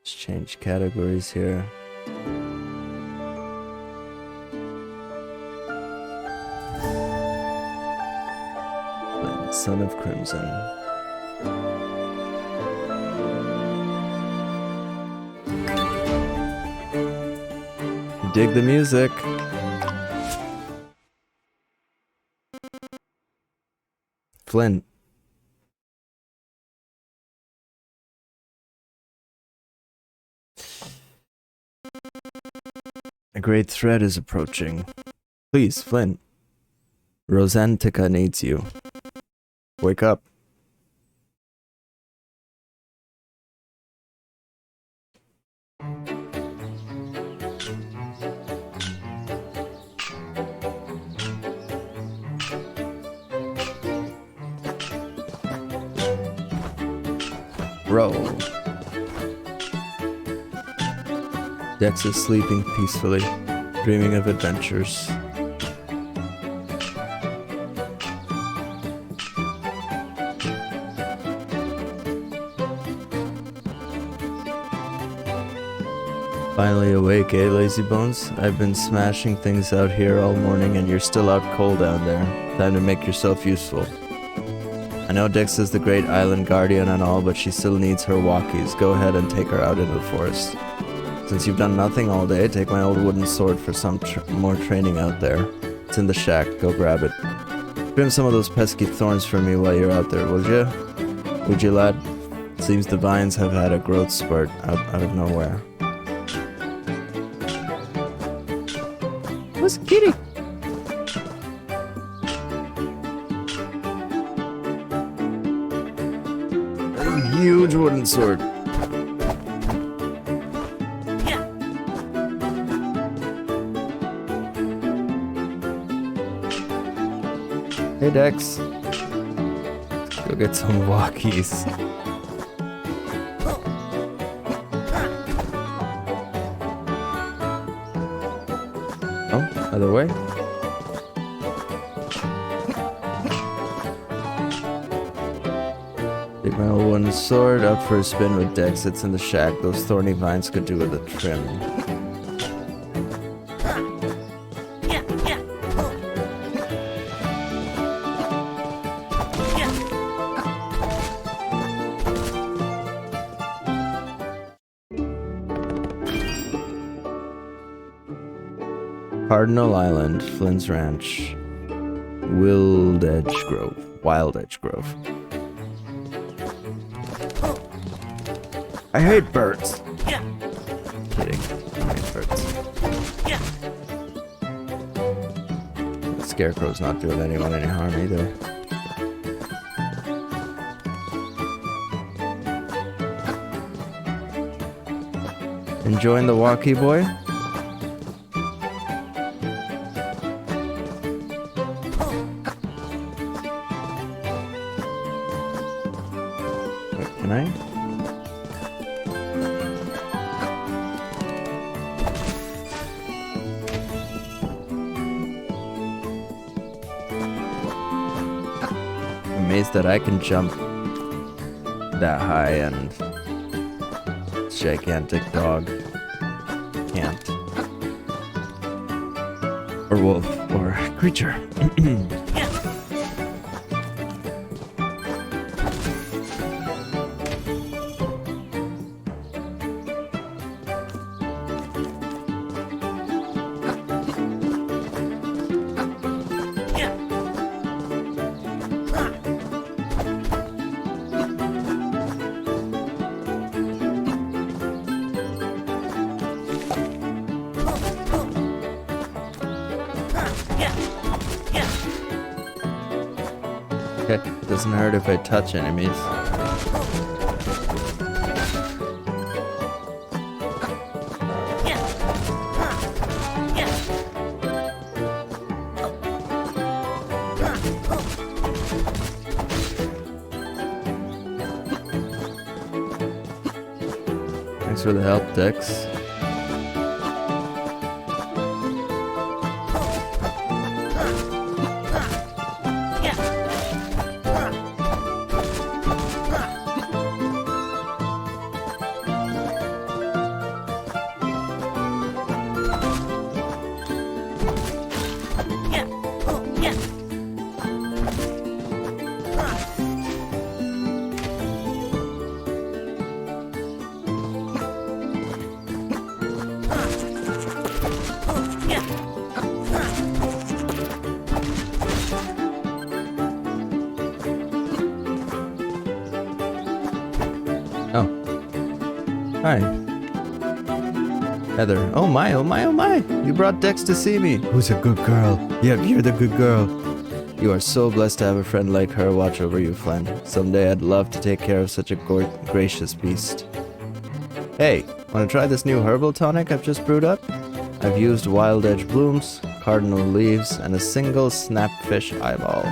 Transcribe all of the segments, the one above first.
Let's change categories here. Flynn, Son of Crimson. Dig the music. Flynn. A great threat is approaching. Please, Flynn. Rosantica needs you. Wake up. Roll. Dex is sleeping peacefully, dreaming of adventures. Finally awake, eh, lazy bones? I've been smashing things out here all morning and you're still out cold down there. Time to make yourself useful. I know Dex is the great island guardian and all, but she still needs her walkies. Go ahead and take her out into the forest. Since you've done nothing all day, take my old wooden sword for some more training out there. It's in the shack, go grab it. Trim some of those pesky thorns for me while you're out there, would ya? Would you, lad? Seems the vines have had a growth spurt out of nowhere. What's kitty? A huge wooden sword. Hey Dex, go get some walkies. Oh, other way? Take my old wooden sword up for a spin with Dex. It's in the shack. Those thorny vines could do with a trim. Cardinal Island, Flynn's Ranch, Wild Edge Grove. I hate birds. Kidding. I hate birds. The scarecrow's not doing anyone any harm either. Enjoying the walkie, boy? Can I? I'm amazed that I can jump that high and this gigantic dog can't. Or wolf, or creature. Okay, it doesn't hurt if I touch enemies. Thanks for the help, Dex. Oh. Hi. Heather. Oh my, oh my, oh my! You brought Dex to see me! Who's a good girl? Yep, you're the good girl. You are so blessed to have a friend like her watch over you, Flynn. Someday I'd love to take care of such a gracious beast. Hey, wanna try this new herbal tonic I've just brewed up? I've used wild edge blooms, cardinal leaves, and a single snapfish eyeball.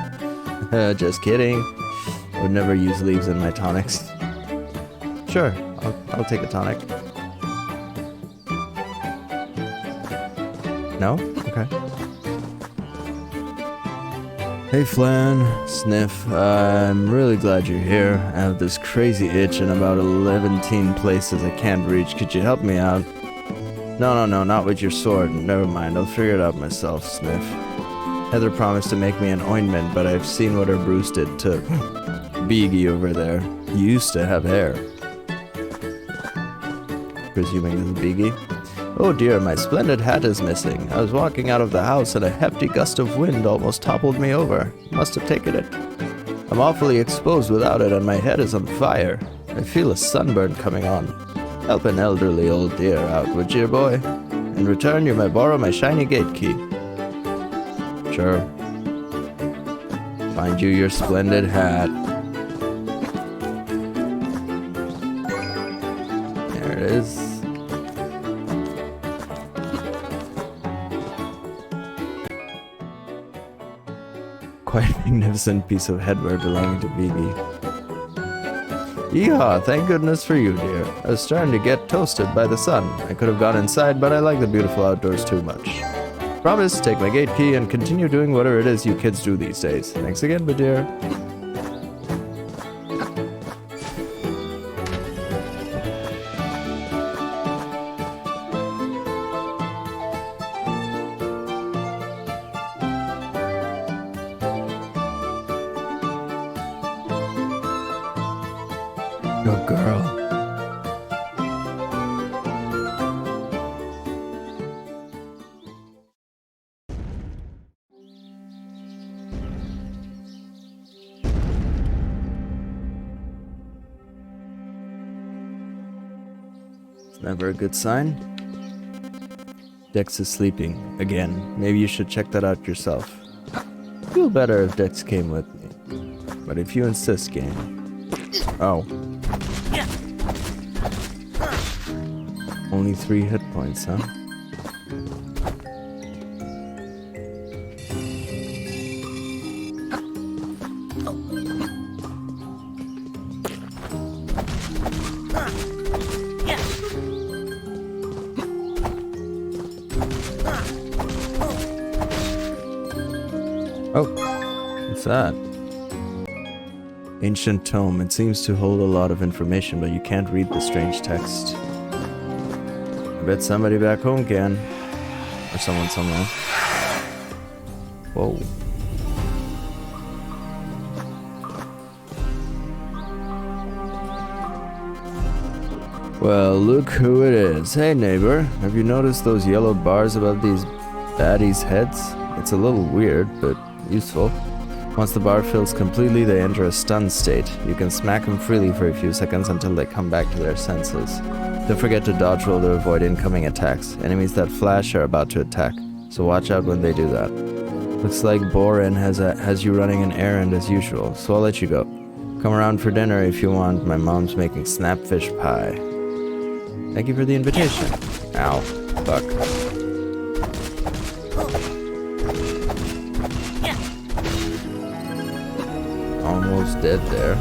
Just kidding. I would never use leaves in my tonics. Sure, I'll take a tonic. No? Okay. Hey Flynn, Sniff, I'm really glad you're here. I have this crazy itch in about 11 places I can't reach. Could you help me out? No, not with your sword. Never mind, I'll figure it out myself, Sniff. Heather promised to make me an ointment, but I've seen what her bruise did to Beegie over there. He used to have hair. Presuming this is Beegie. Oh dear, my splendid hat is missing. I was walking out of the house and a hefty gust of wind almost toppled me over. Must have taken it. I'm awfully exposed without it and my head is on fire. I feel a sunburn coming on. Help an elderly old dear out, would you, boy? In return, you may borrow my shiny gate key. Sure. Find you your splendid hat. There it is. Quite a magnificent piece of headwear belonging to Beegie. Yeehaw, thank goodness for you, dear. I was starting to get toasted by the sun. I could have gone inside, but I like the beautiful outdoors too much. Promise, take my gate key and continue doing whatever it is you kids do these days. Thanks again, my dear. Good girl. It's never a good sign. Dex is sleeping. Again. Maybe you should check that out yourself. Feel better if Dex came with me. But if you insist, game. Oh. Only 3 hit points, huh? Oh, what's that? Ancient tome. It seems to hold a lot of information, but you can't read the strange text. I bet somebody back home can. Or someone somewhere. Whoa. Well, look who it is. Hey neighbor, have you noticed those yellow bars above these baddies' heads? It's a little weird, but useful. Once the bar fills completely, they enter a stunned state. You can smack them freely for a few seconds until they come back to their senses. Don't forget to dodge roll to avoid incoming attacks. Enemies that flash are about to attack, so watch out when they do that. Looks like Boren has you running an errand as usual, so I'll let you go. Come around for dinner if you want. My mom's making snapfish pie. Thank you for the invitation. Ow. Fuck. Almost dead there.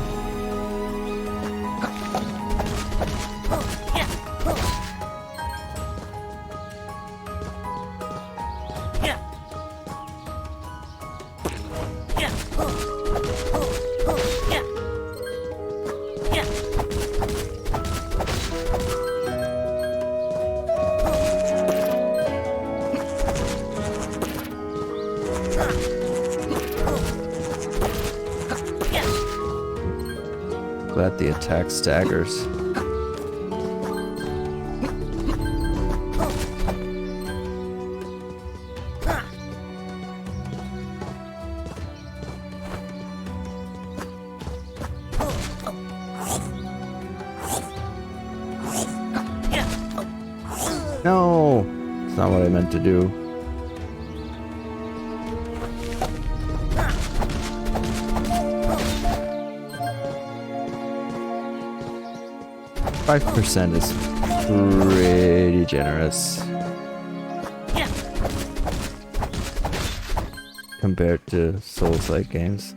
Glad the attack staggers. No! It's not what I meant to do. $5% is pretty generous. Compared to Souls-like games.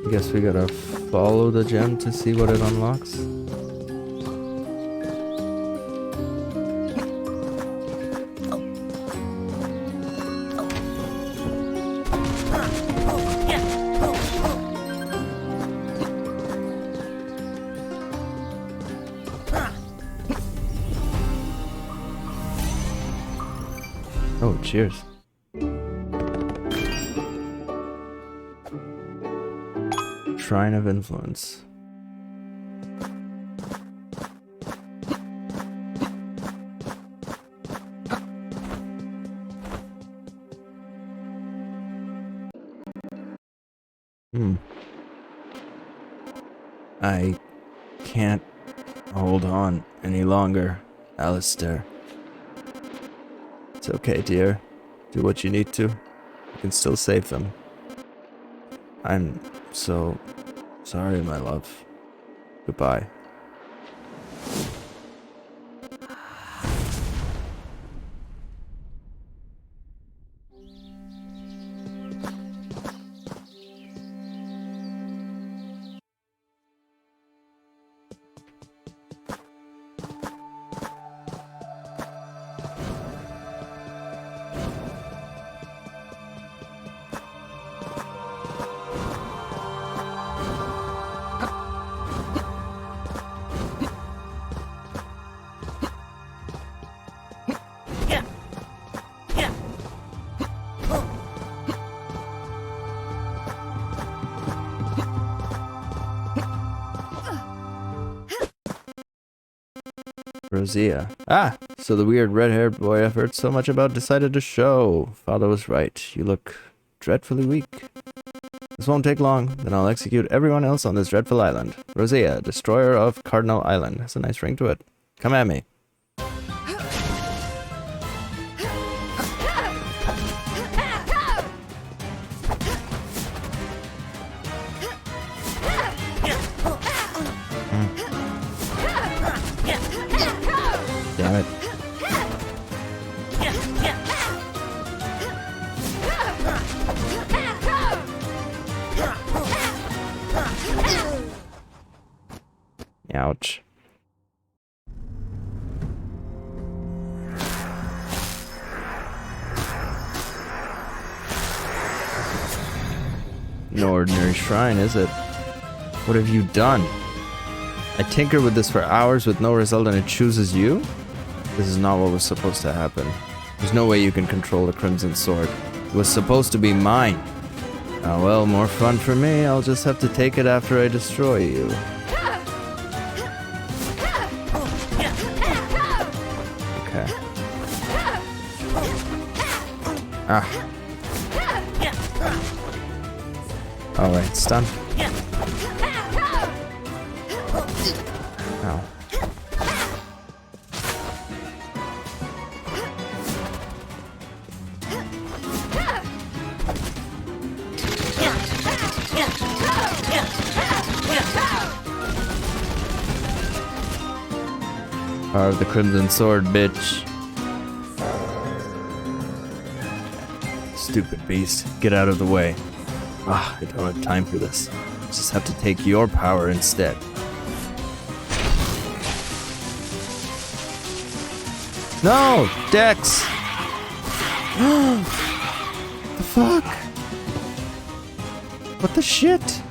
I guess we gotta follow the gem to see what it unlocks. Oh, cheers. Shrine of Influence. I can't hold on any longer, Alistair. It's okay, dear. Do what you need to. You can still save them. I'm so sorry, my love. Goodbye. Rosea. Ah! So the weird red-haired boy I've heard so much about decided to show. Father was right. You look dreadfully weak. This won't take long, then I'll execute everyone else on this dreadful island. Rosea, destroyer of Cardinal Island. Has a nice ring to it. Come at me. Damn it. Ouch. No ordinary shrine, is it? What have you done? I tinker with this for hours with no result and it chooses you? This is not what was supposed to happen. There's no way you can control the Crimson Sword. It was supposed to be mine. Ah, well, more fun for me. I'll just have to take it after I destroy you. Okay. Ah. Alright, stun. Ow. Power of the Crimson Sword, bitch. Stupid beast. Get out of the way. Ah, I don't have time for this. Just have to take your power instead. No! Dex! The fuck? What the shit?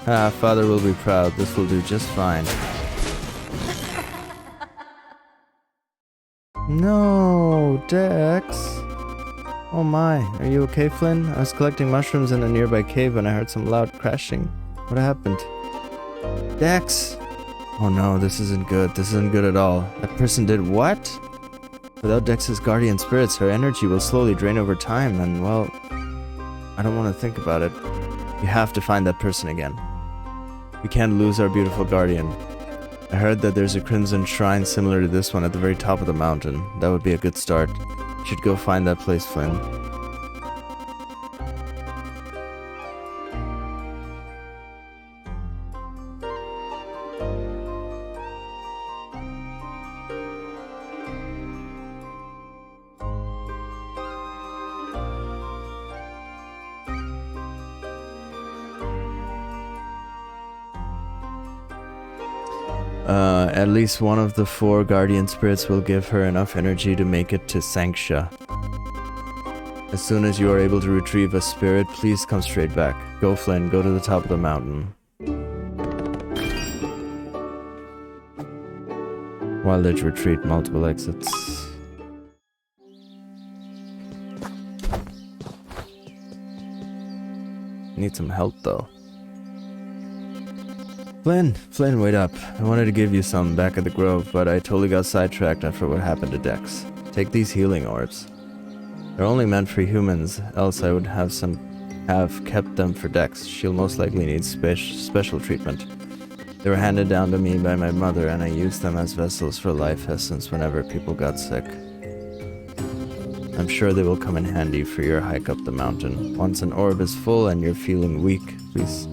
Ah, Father will be proud. This will do just fine. No, Dex. Oh my, are you okay, Flynn? I was collecting mushrooms in a nearby cave when I heard some loud crashing. What happened? Dex! Oh no, this isn't good. This isn't good at all. That person did what? Without Dex's guardian spirits, her energy will slowly drain over time, and well, I don't want to think about it. We have to find that person again. We can't lose our beautiful guardian. I heard that there's a crimson shrine similar to this one at the very top of the mountain. That would be a good start. You should go find that place, Flynn. At least one of the 4 guardian spirits will give her enough energy to make it to Sanxia. As soon as you are able to retrieve a spirit, please come straight back. Go, Flynn, go to the top of the mountain. Wild Edge Retreat, multiple exits. Need some help, though. Flynn, wait up. I wanted to give you some back at the Grove, but I totally got sidetracked after what happened to Dex. Take these healing orbs. They're only meant for humans, else I would have kept them for Dex. She'll most likely need special treatment. They were handed down to me by my mother, and I used them as vessels for life essence whenever people got sick. I'm sure they will come in handy for your hike up the mountain. Once an orb is full and you're feeling weak, please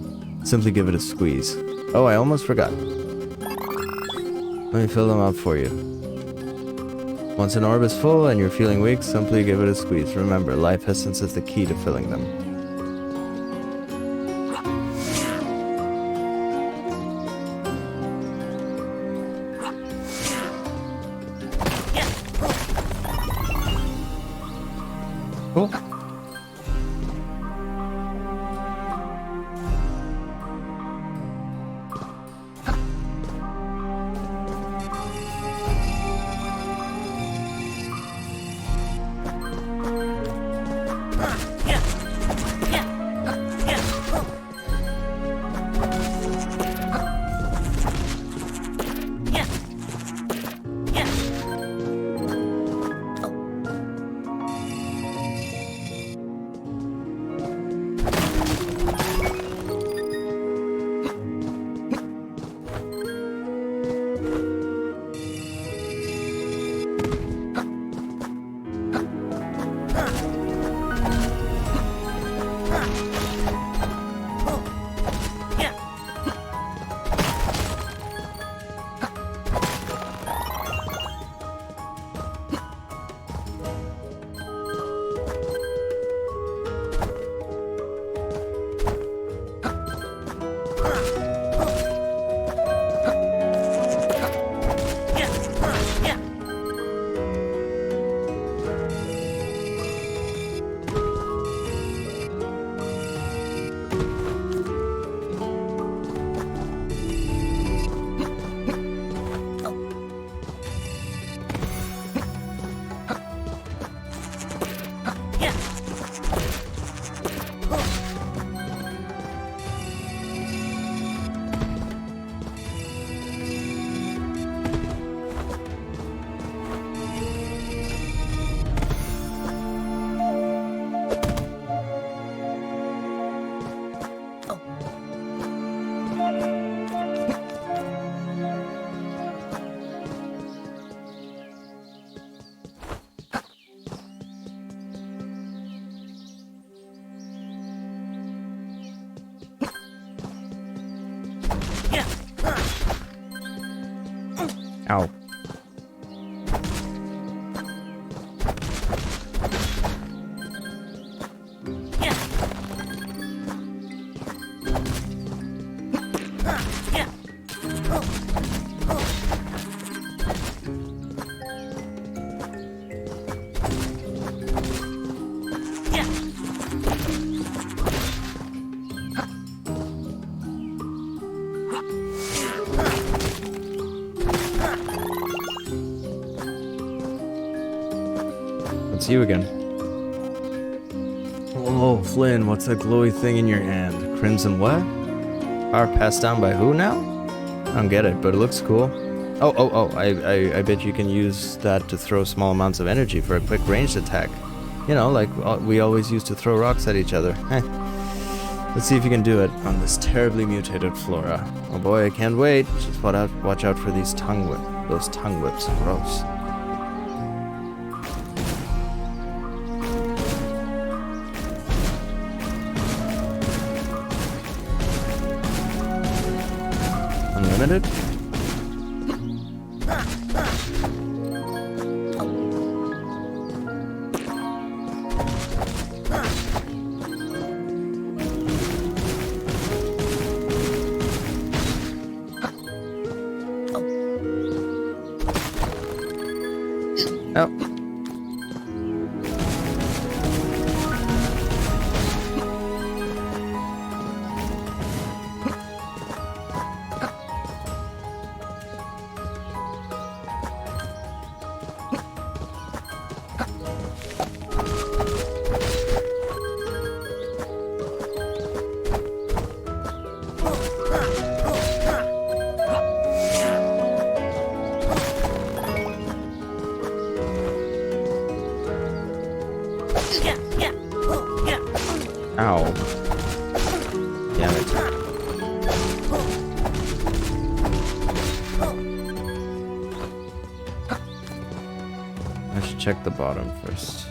simply give it a squeeze. Oh, I almost forgot. Let me fill them up for you. Once an orb is full and you're feeling weak, simply give it a squeeze. Remember, life essence is the key to filling them. Cool. Ow. it's you again. Whoa, Flynn, what's that glowy thing in your hand? Crimson what? Power passed down by who now? I don't get it, but it looks cool. Oh, I bet you can use that to throw small amounts of energy for a quick ranged attack. You know, like we always used to throw rocks at each other. Let's see if you can do it on this terribly mutated flora. Oh boy, I can't wait. Just watch out for these those tongue whips. Gross. Unlimited? Oh. Ow. Damn it. I should check the bottom first.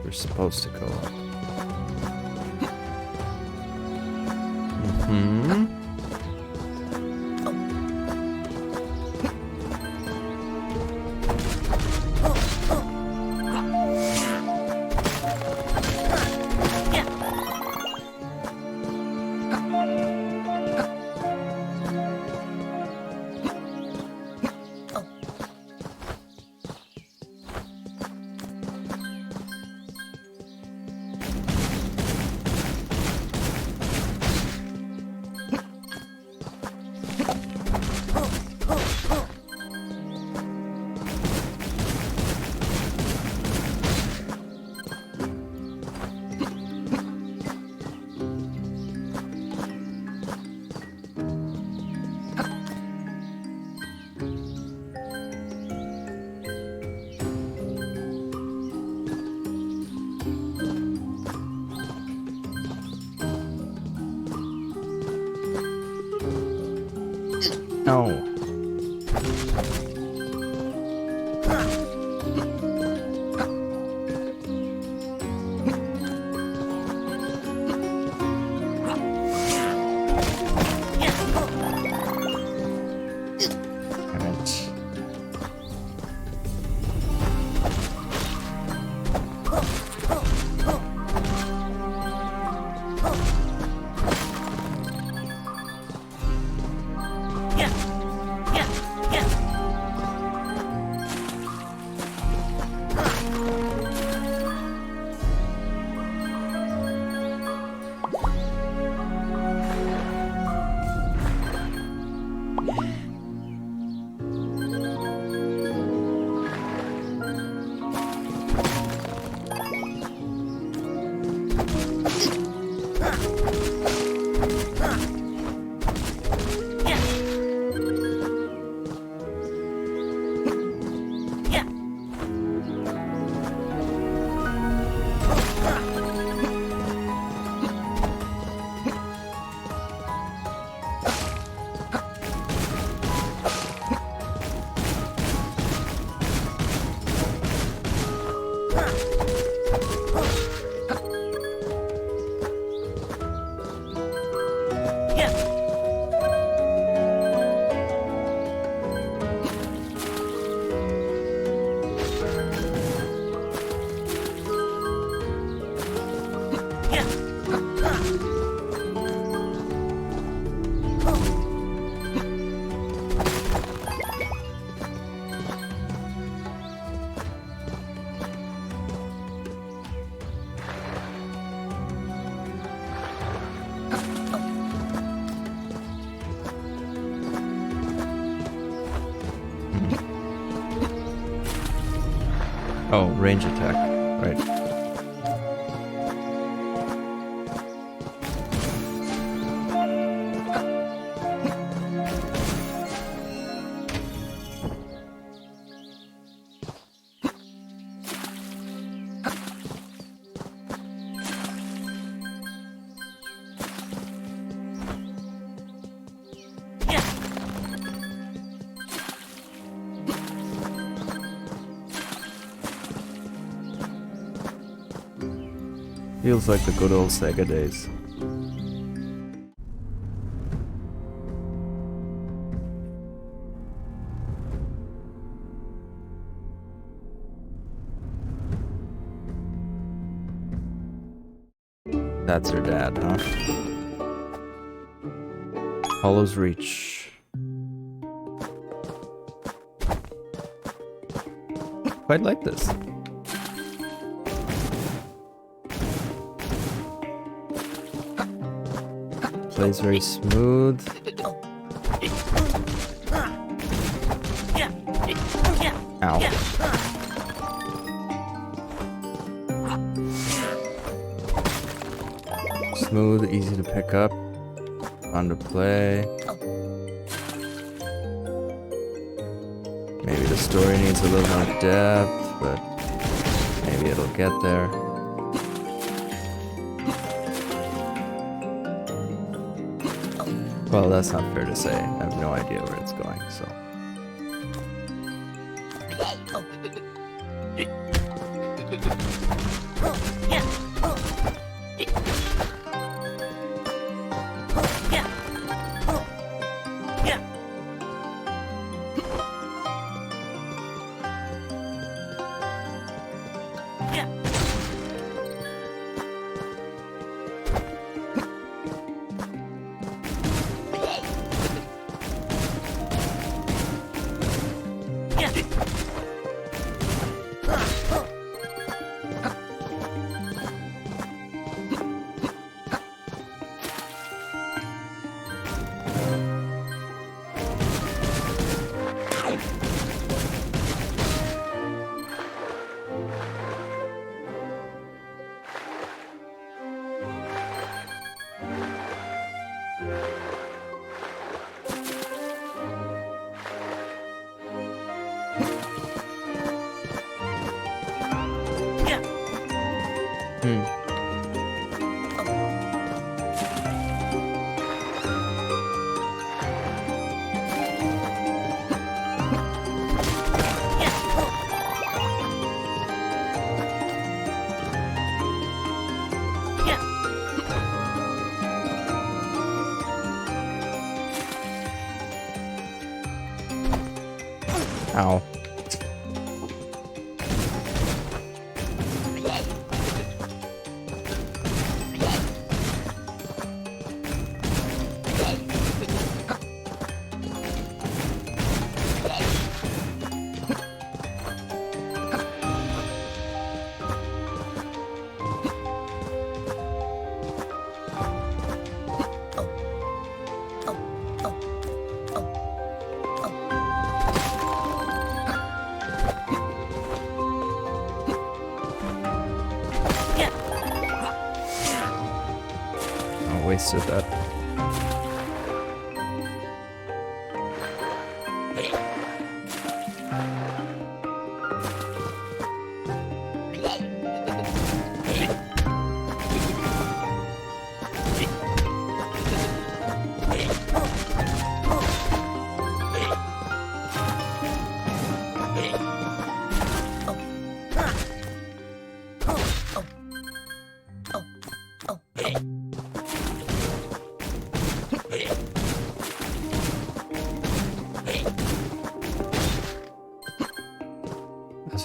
We're supposed to go up. Mm-hmm. No. Oh, range attack. Right. Feels like the good old Sega days. That's her dad, huh? Hollow's Reach. Quite like this. Plays very smooth. Ow. Smooth, easy to pick up, fun to play. Maybe the story needs a little more depth, but maybe it'll get there. Well, that's not fair to say. I have no idea where it's going, so. Ow. Wasted that.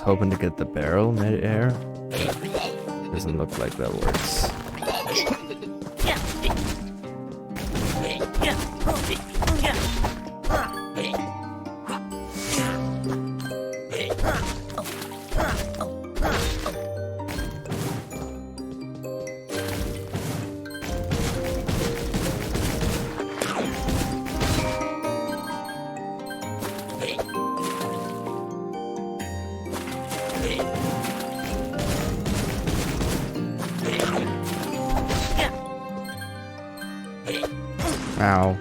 Hoping to get the barrel mid-air. Doesn't look like that works. Ow.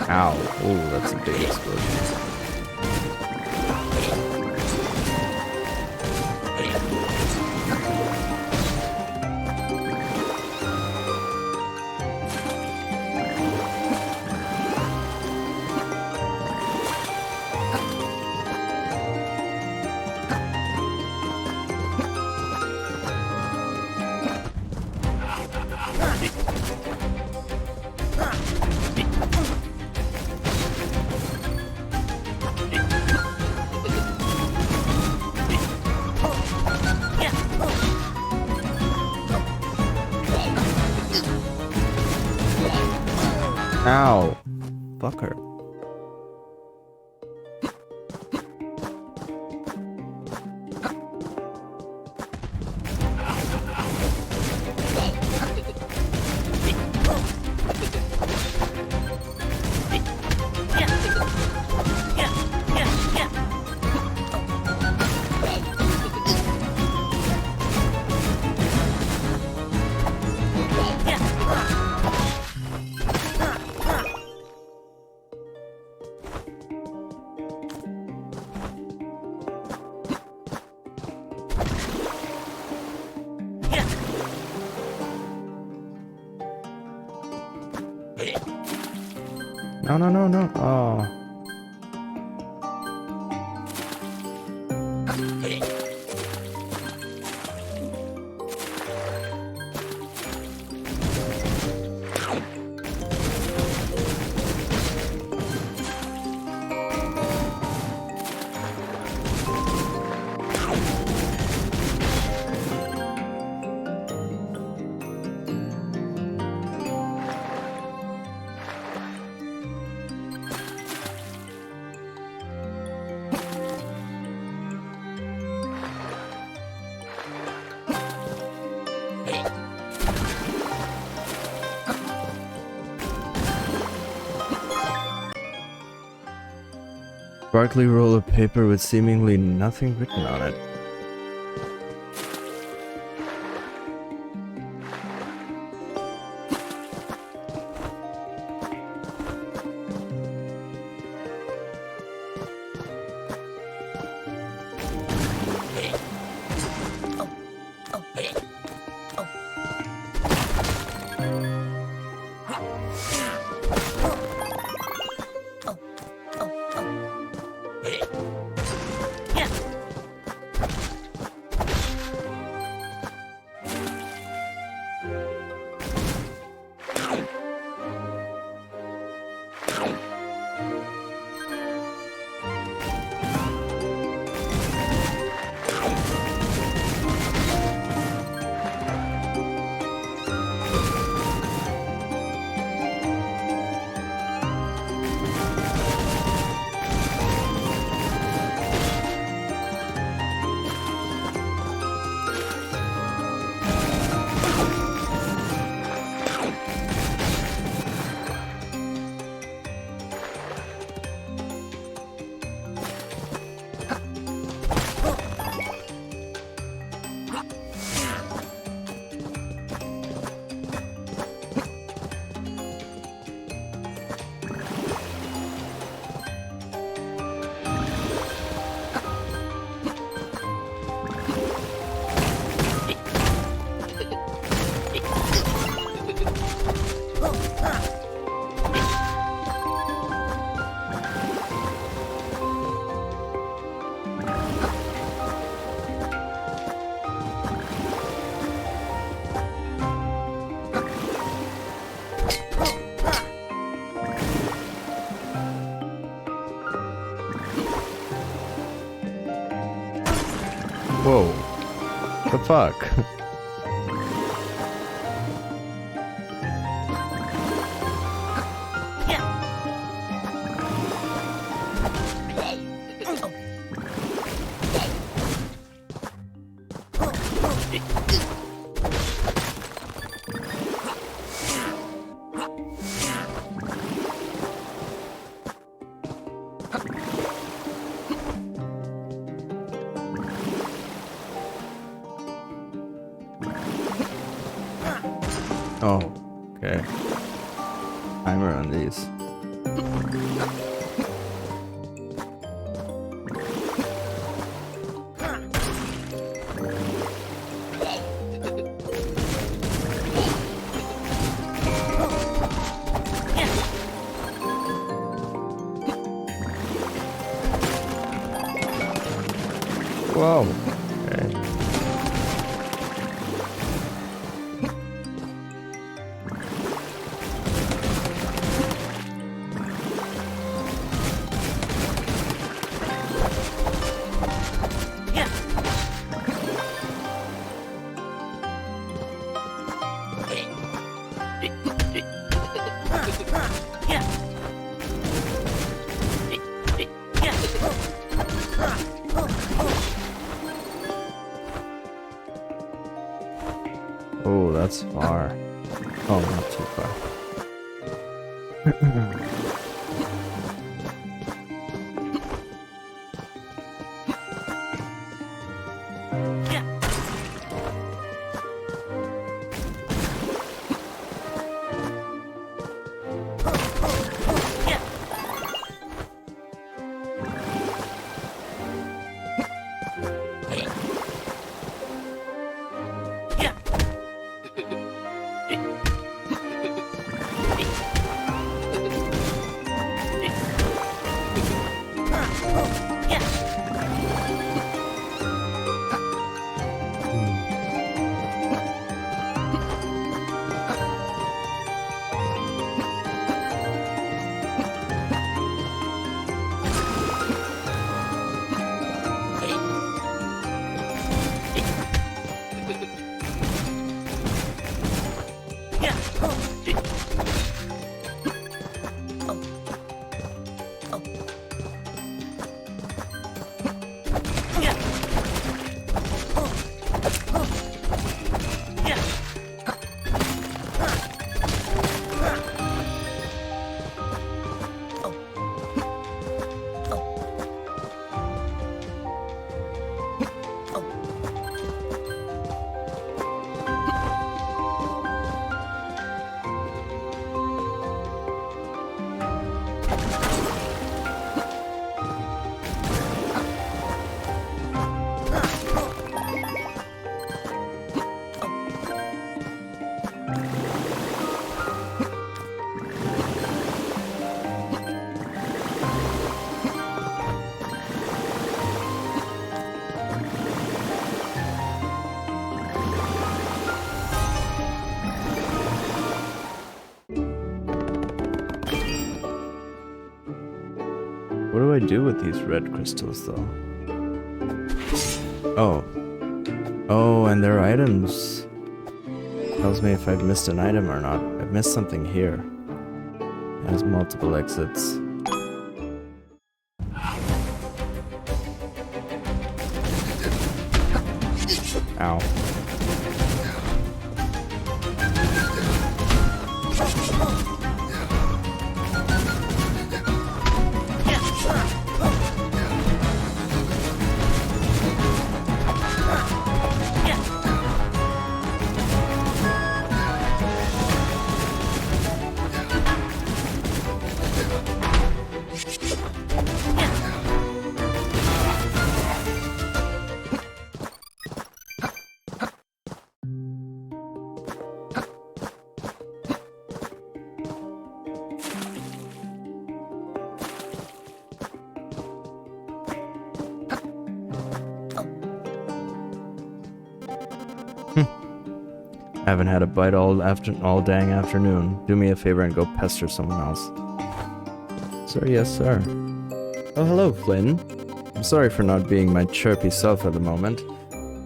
Ow. Oh, that's a big explosion. Ow. Fuck her. No, no, no, no. Oh. Sparkly roll of paper with seemingly nothing written on it. fuck? Oh, okay. Timer on these. Whoa. Okay. Oh, that's far. Oh, not too far. What do I do with these red crystals, though? Oh. Oh, and they're items. Tells me if I've missed an item or not. I've missed something here. It has multiple exits. Ow. Haven't had a bite all dang afternoon. Do me a favor and go pester someone else. Sir, yes, sir. Oh, hello, Flynn. I'm sorry for not being my chirpy self at the moment.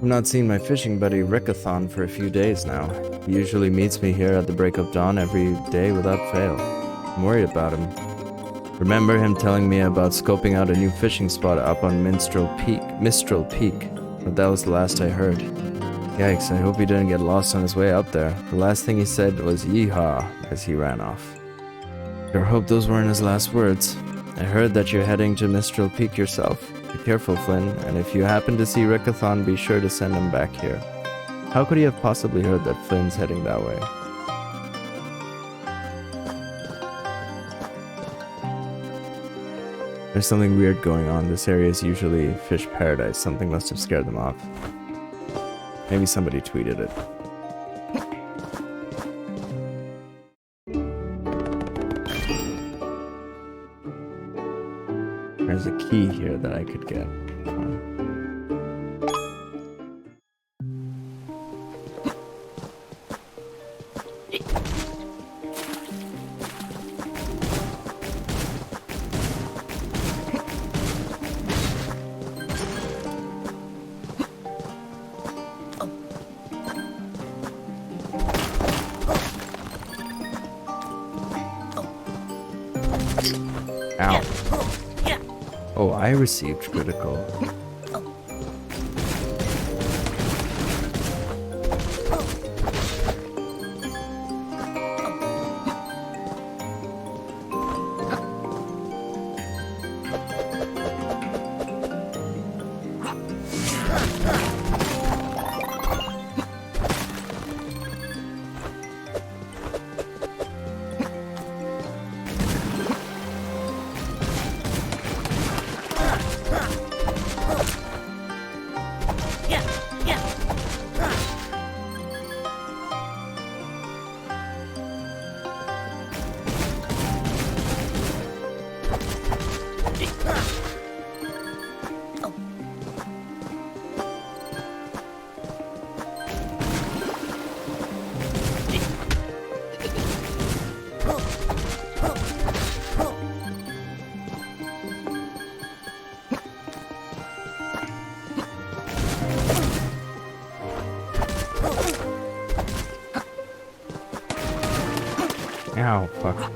I've not seen my fishing buddy Rickathon for a few days now. He usually meets me here at the break of dawn every day without fail. I'm worried about him. Remember him telling me about scoping out a new fishing spot up on Mistral Peak, but that was the last I heard. Yikes, I hope he didn't get lost on his way up there. The last thing he said was yeehaw as he ran off. Sure hope those weren't his last words. I heard that you're heading to Mistral Peak yourself. Be careful, Flynn, and if you happen to see Rickathon, be sure to send him back here. How could he have possibly heard that Flynn's heading that way? There's something weird going on. This area is usually fish paradise. Something must have scared them off. Maybe somebody tweeted it. There's a key here that I could get. Ow. Oh, I received critical. Ow, fuck.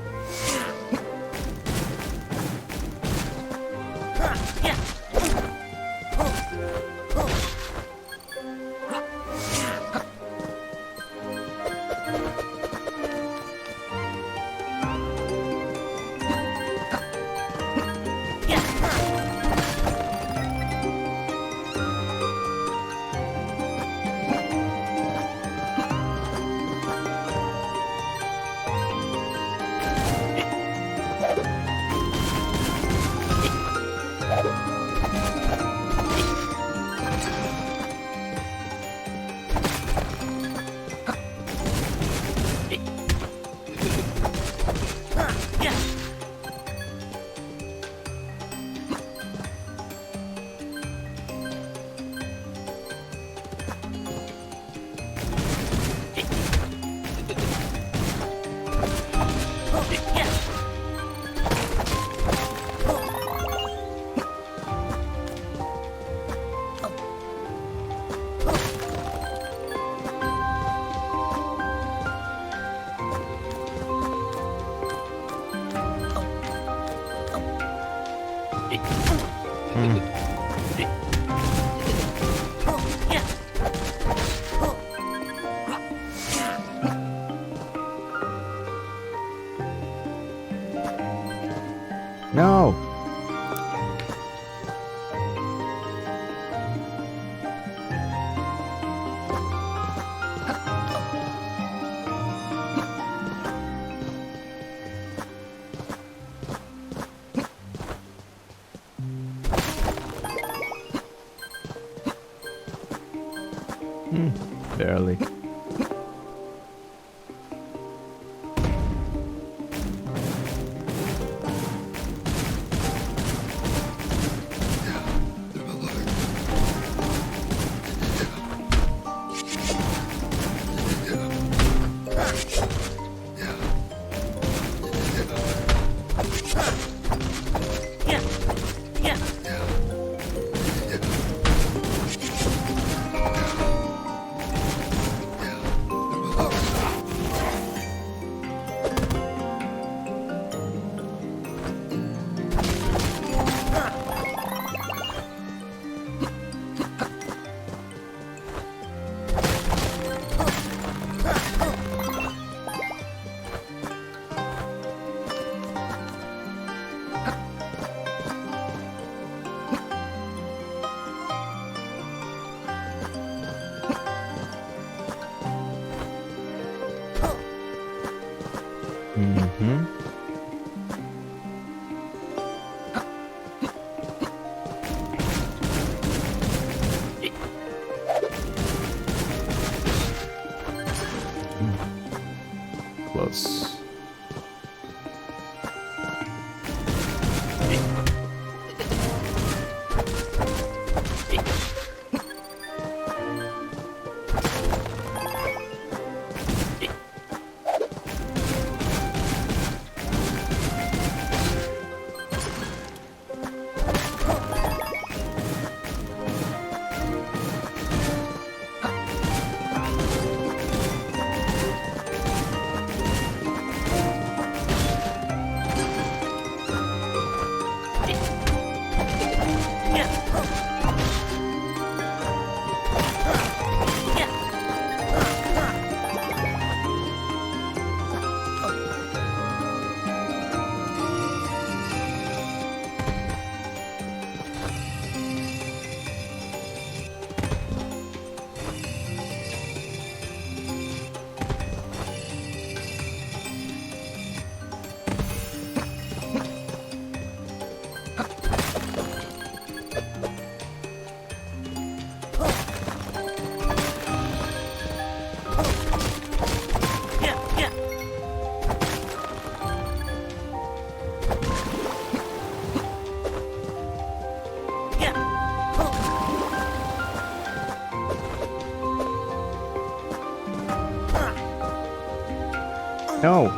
No! Barely. Mm-hmm. Close. No.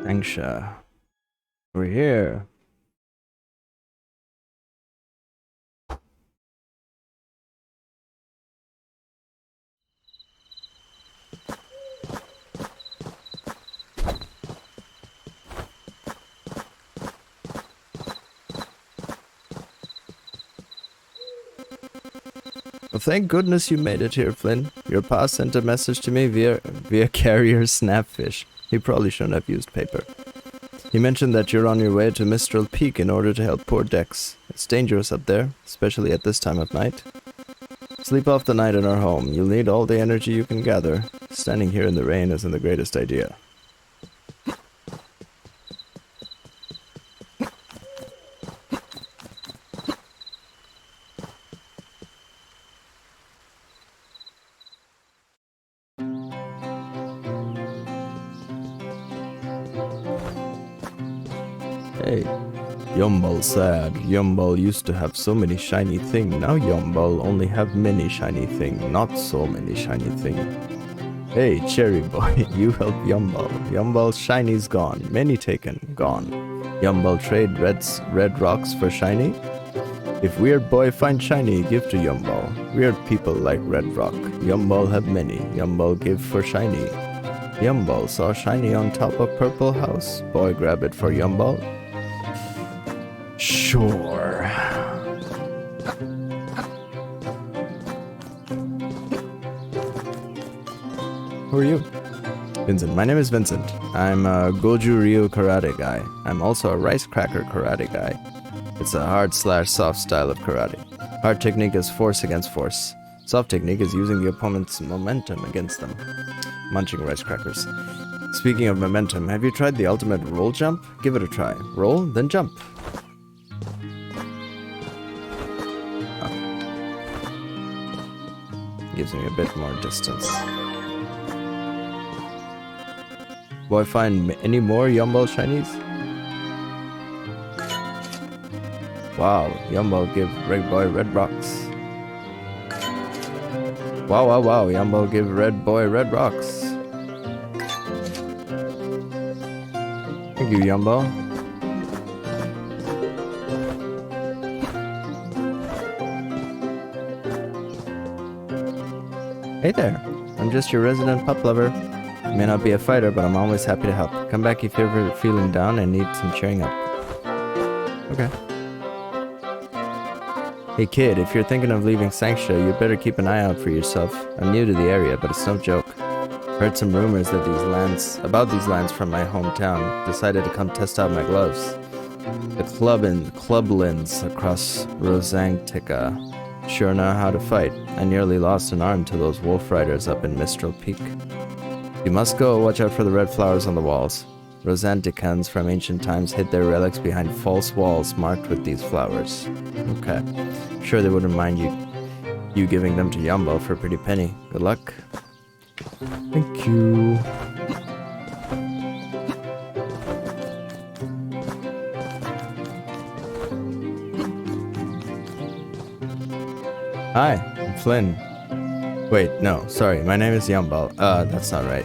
Angsha. We're here. Well, thank goodness you made it here, Flynn. Your pa sent a message to me via carrier Snapfish. He probably shouldn't have used paper. He mentioned that you're on your way to Mistral Peak in order to help poor Dex. It's dangerous up there, especially at this time of night. Sleep off the night in our home. You'll need all the energy you can gather. Standing here in the rain isn't the greatest idea. Hey, Yumbal sad. Yumbal used to have so many shiny thing. Now Yumbal only have many shiny thing, not so many shiny thing. Hey, Cherry Boy, you help Yumbal. Yumbal's shiny's gone. Many taken, gone. Yumbal trade red rocks for shiny? If Weird Boy find shiny, give to Yumbal. Weird people like red rock. Yumbal have many. Yumbal give for shiny. Yumbal saw shiny on top of purple house. Boy grab it for Yumbal. Sure. Who are you? Vincent. My name is Vincent. I'm a Goju Ryu karate guy. I'm also a rice cracker karate guy. It's a hard/soft style of karate. Hard technique is force against force. Soft technique is using the opponent's momentum against them. Munching rice crackers. Speaking of momentum, have you tried the ultimate roll jump? Give it a try. Roll, then jump. Oh. Gives me a bit more distance. Will I find any more Yumball shinies? Wow, Yumball give Red Boy red rocks. Wow, Yumball give Red Boy red rocks. Thank you, Yumball. Hey there, I'm just your resident pup lover. I may not be a fighter, but I'm always happy to help. Come back if you're ever feeling down and need some cheering up. Okay. Hey kid, if you're thinking of leaving Sanctia, you better keep an eye out for yourself. I'm new to the area, but it's no joke. Heard some rumors that these lands from my hometown. Decided to come test out my gloves. The clublands across Rosangtica sure know how to fight. I nearly lost an arm to those wolf riders up in Mistral Peak. You must go, watch out for the red flowers on the walls. Rosandicans from ancient times hid their relics behind false walls marked with these flowers. Okay. Sure they wouldn't mind you giving them to Yumball for a pretty penny. Good luck. Thank you. Hi, I'm Flynn. Wait, no, sorry, my name is Yumball. That's not right.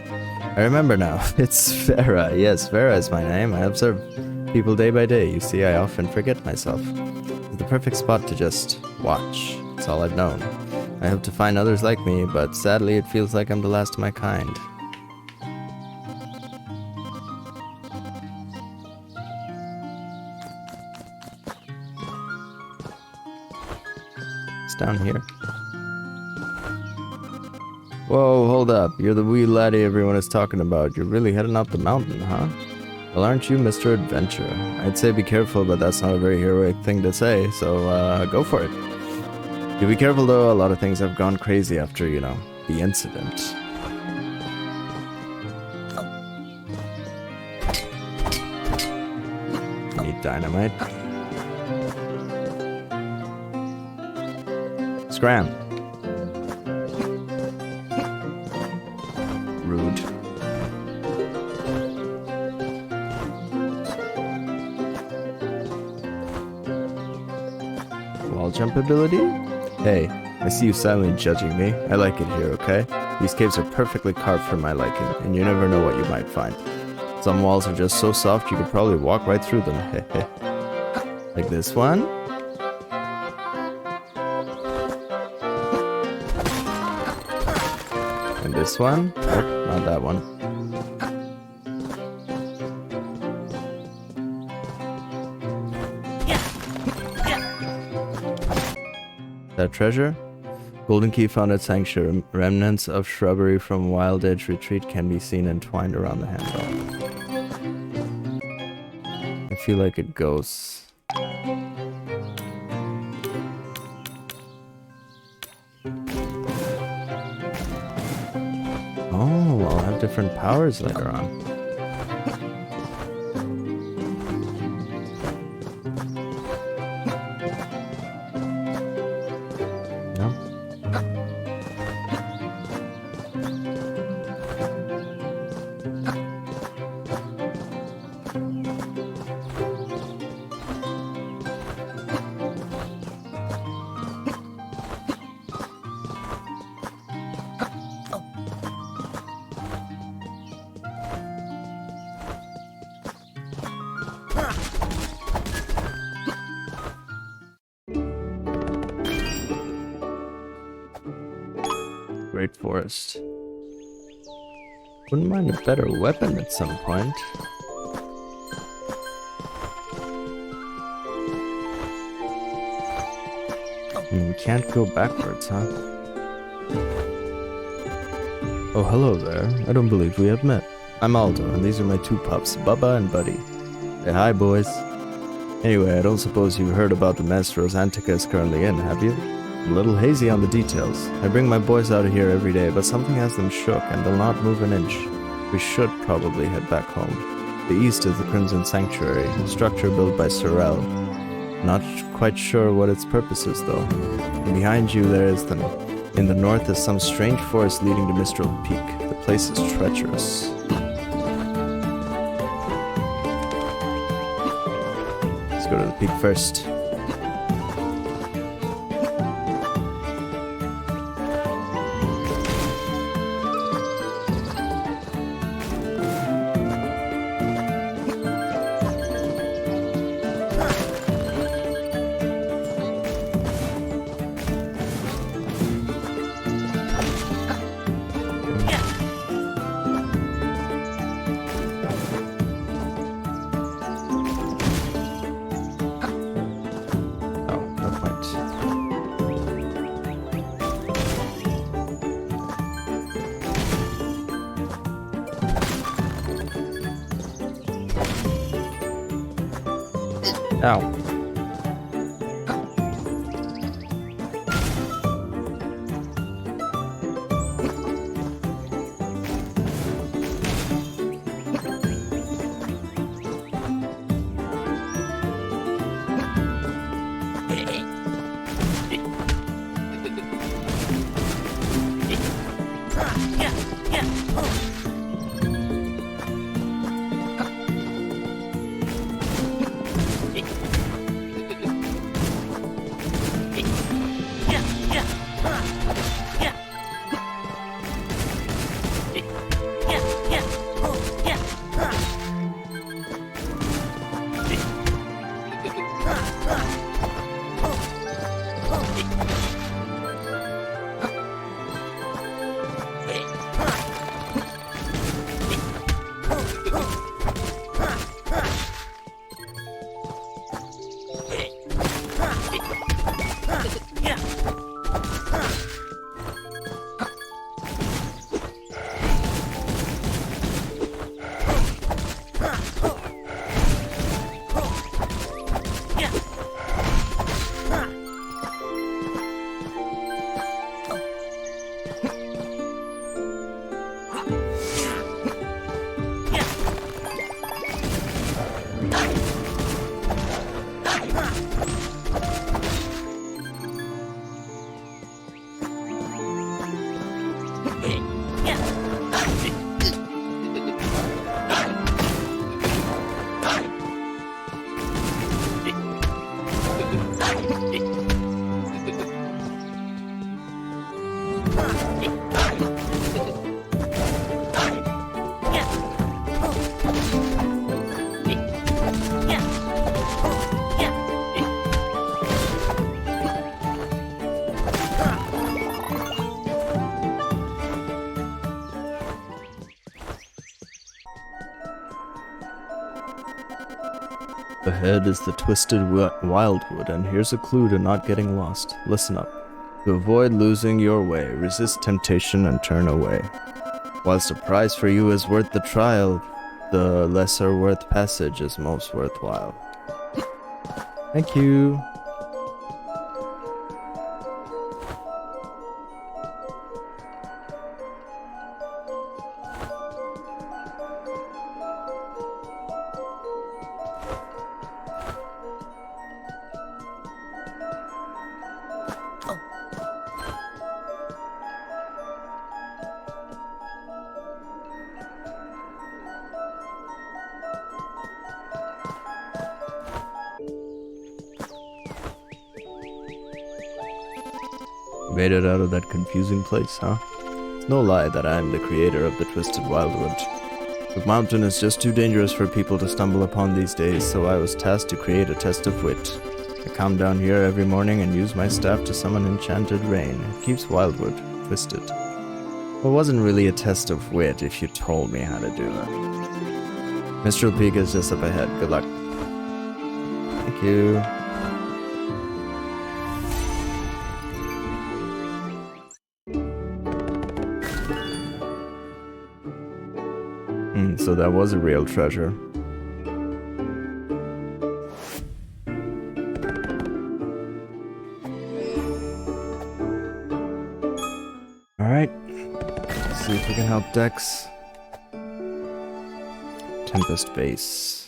I remember now. It's Vera. Yes, Vera is my name. I observe people day by day. You see, I often forget myself. It's the perfect spot to just watch. It's all I've known. I hope to find others like me, but sadly it feels like I'm the last of my kind. It's down here. Whoa, hold up. You're the wee laddie everyone is talking about. You're really heading up the mountain, huh? Well, aren't you Mr. Adventure? I'd say be careful, but that's not a very heroic thing to say, so go for it. You be careful though, a lot of things have gone crazy after, you know, the incident. Need dynamite. Scram. Rude. Wall jump ability? Hey, I see you silently judging me. I like it here, okay? These caves are perfectly carved for my liking, and you never know what you might find. Some walls are just so soft you could probably walk right through them. Heh. Like this one? And this one? Oh, not that one. That treasure? Golden key found at Sanctuary. Remnants of shrubbery from Wild Edge Retreat can be seen entwined around the handle. I feel like it goes. Oh, I'll have different powers later on. Great forest. Wouldn't mind a better weapon at some point. Can't go backwards, huh? Oh, hello there. I don't believe we have met. I'm Aldo, and these are my two pups, Bubba and Buddy. Say hi, boys. Anyway, I don't suppose you've heard about the mess Rosantica is currently in, have you? I'm a little hazy on the details. I bring my boys out of here every day, but something has them shook, and they'll not move an inch. We should probably head back home. The east is the Crimson Sanctuary, a structure built by Sorrel. Not quite sure what its purpose is, though. And behind you there is them. In the north is some strange forest leading to Mistral Peak. The place is treacherous. Let's go to the peak first. Ow. Ahead is the Twisted Wildwood, and here's a clue to not getting lost. Listen up. To avoid losing your way, resist temptation and turn away. Whilst a prize for you is worth the trial, the lesser worth passage is most worthwhile. Thank you. Made it out of that confusing place, huh? It's no lie that I am the creator of the Twisted Wildwood. The mountain is just too dangerous for people to stumble upon these days, so I was tasked to create a test of wit. I come down here every morning and use my staff to summon enchanted rain. It keeps Wildwood twisted. It wasn't really a test of wit if you told me how to do it. Mistral Peak is just up ahead. Good luck. Thank you. So that was a real treasure. Alright. See if we can help Dex. Tempest Base.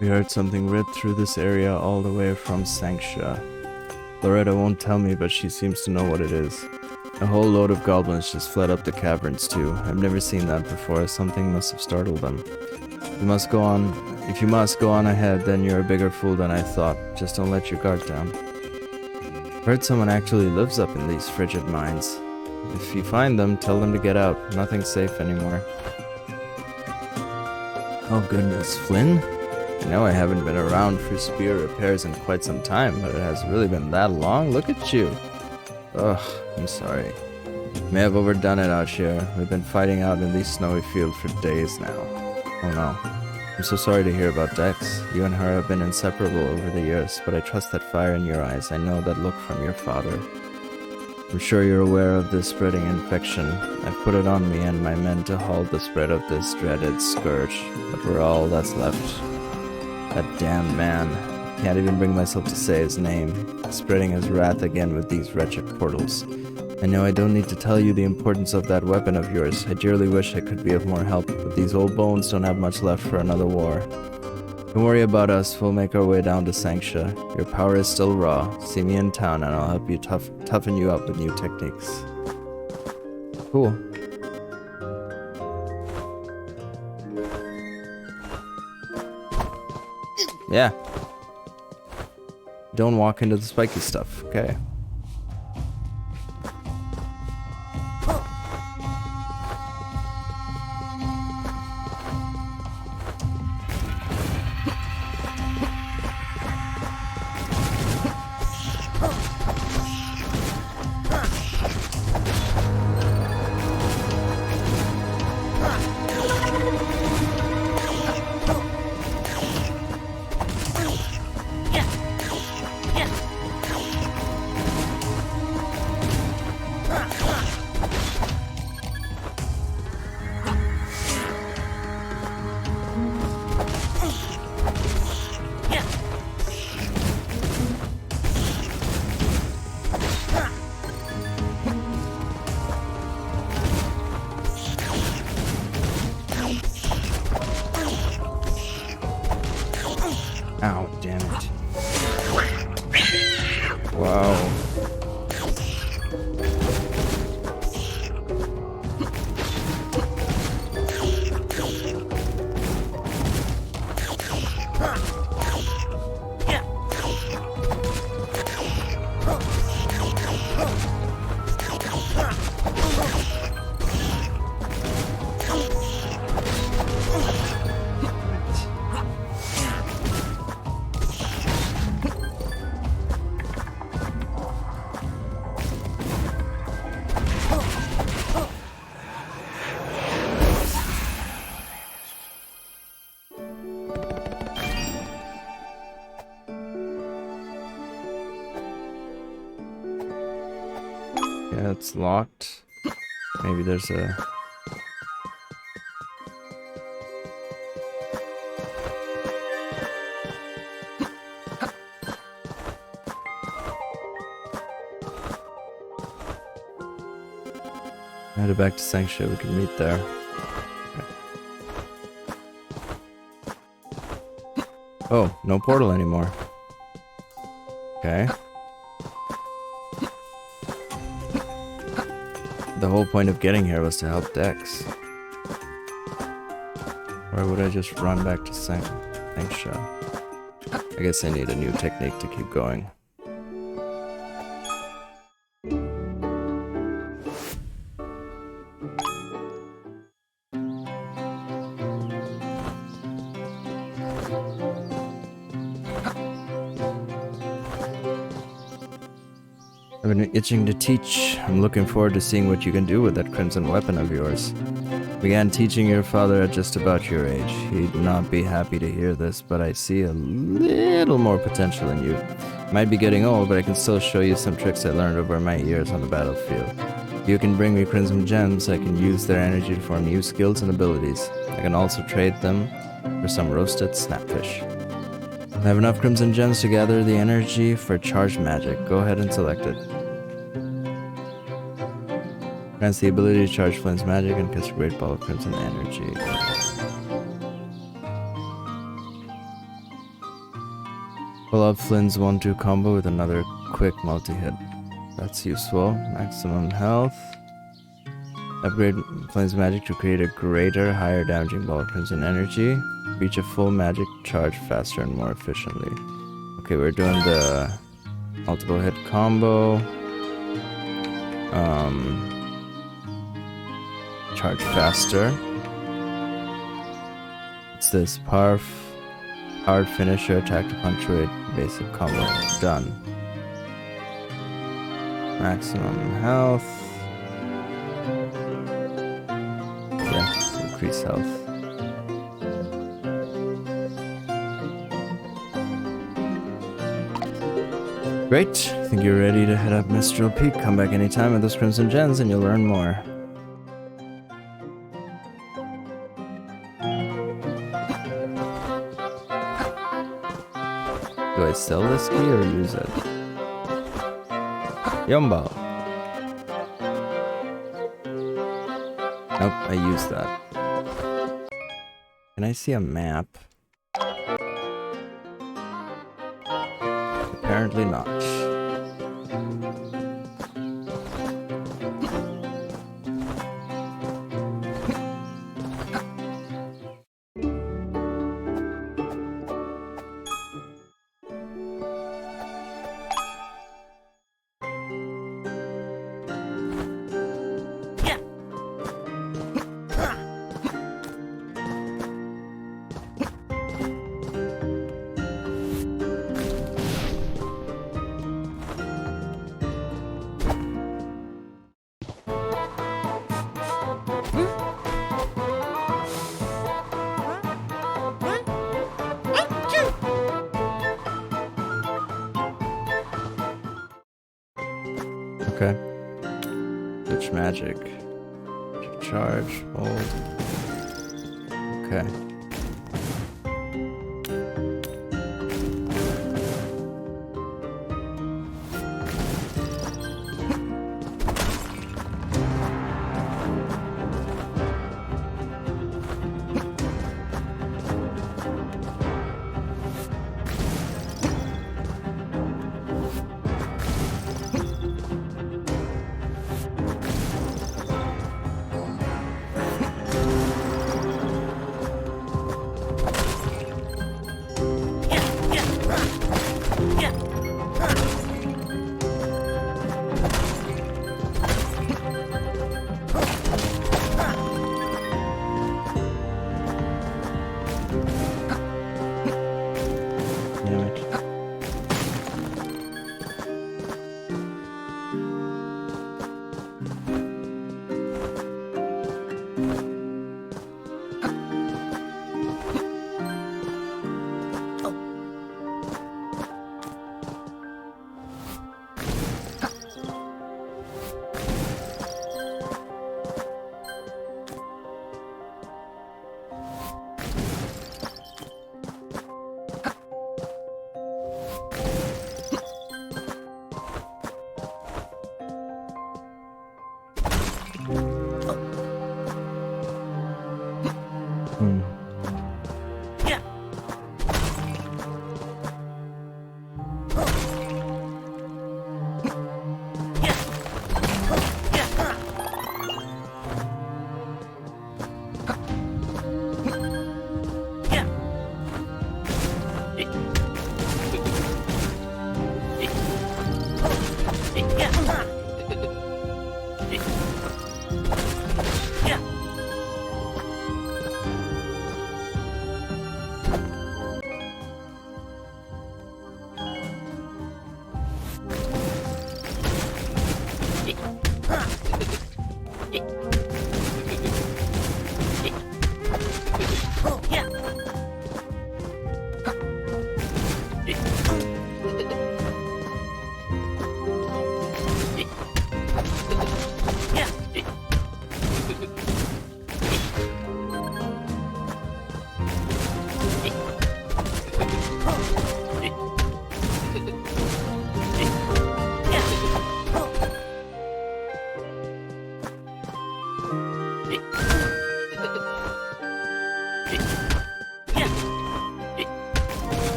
We heard something rip through this area all the way from Sanctia. Loretta won't tell me, but she seems to know what it is. A whole load of goblins just fled up the caverns too. I've never seen that before. Something must have startled them. You must go on. If you must go on ahead, then you're a bigger fool than I thought. Just don't let your guard down. Heard someone actually lives up in these frigid mines. If you find them, tell them to get out. Nothing's safe anymore. Oh goodness, Flynn? I know I haven't been around for spear repairs in quite some time, but it has really been that long? Look at you. Ugh, I'm sorry. May have overdone it out here. We've been fighting out in these snowy fields for days now. Oh no. I'm so sorry to hear about Dex. You and her have been inseparable over the years, but I trust that fire in your eyes. I know that look from your father. I'm sure you're aware of this spreading infection. I've put it on me and my men to halt the spread of this dreaded scourge, but we're all that's left. That damn man. Can't even bring myself to say his name. Spreading his wrath again with these wretched portals. I know I don't need to tell you the importance of that weapon of yours. I dearly wish I could be of more help, but these old bones don't have much left for another war. Don't worry about us, we'll make our way down to Sanctia. Your power is still raw. See me in town and I'll help you toughen you up with new techniques. Cool. Yeah. Don't walk into the spiky stuff, okay. Ow, damn it. Wow. Yeah, it's locked. Maybe there's a... Headed back to Sanctia, we can meet there. Okay. Oh, no portal anymore. Okay. The whole point of getting here was to help Dex. Why would I just run back to Sanctia? I guess I need a new technique to keep going. I've been itching to teach. I'm looking forward to seeing what you can do with that crimson weapon of yours. Began teaching your father at just about your age. He'd not be happy to hear this, but I see a little more potential in you. Might be getting old, but I can still show you some tricks I learned over my years on the battlefield. If you can bring me crimson gems, I can use their energy to form new skills and abilities. I can also trade them for some roasted snapfish. I have enough crimson gems to gather the energy for charged magic. Go ahead and select it. Grants the ability to charge Flynn's magic and cast a great ball of crimson energy. Pull up Flynn's 1-2 combo with another quick multi-hit. That's useful. Maximum health. Upgrade Flynn's magic to create a greater, higher damaging ball of crimson energy. Reach a full magic charge faster and more efficiently. Okay, we're doing the multiple hit combo. Charge faster. It's this powered finisher attack to punctuate basic combo. Done. Maximum health. Yeah, increase health. Great. I think you're ready to head up Mistral Peak. Come back anytime with those crimson gems and you'll learn more. Do I sell this key or use it? Yumbo. Nope, I used that. Can I see a map? Apparently not. Okay. Switch magic. Charge. Hold. Okay.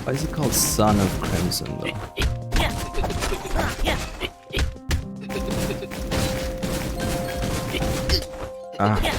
Why is he called Son of Crimson, though? Ah.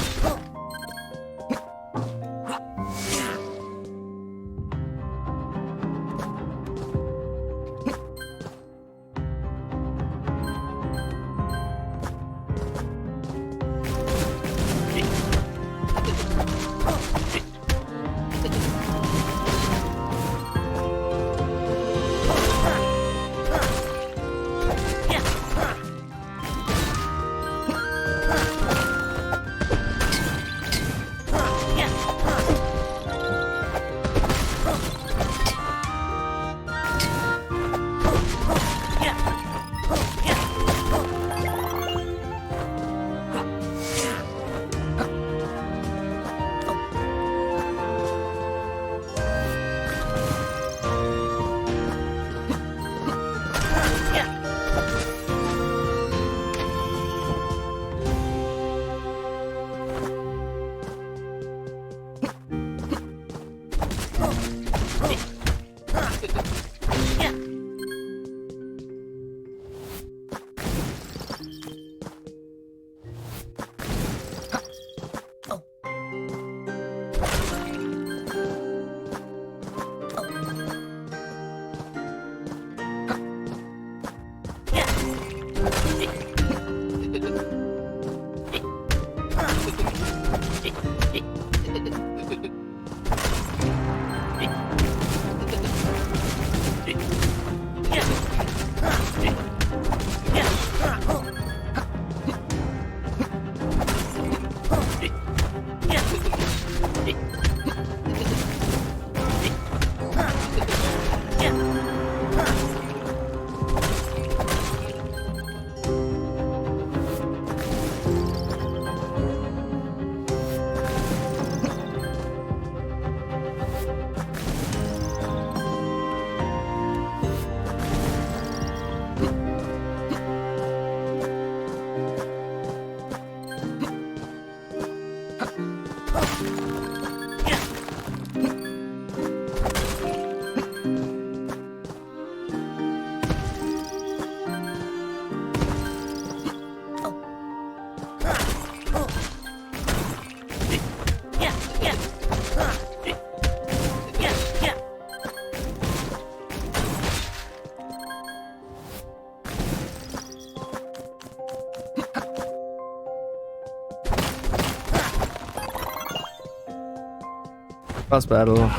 Boss battle.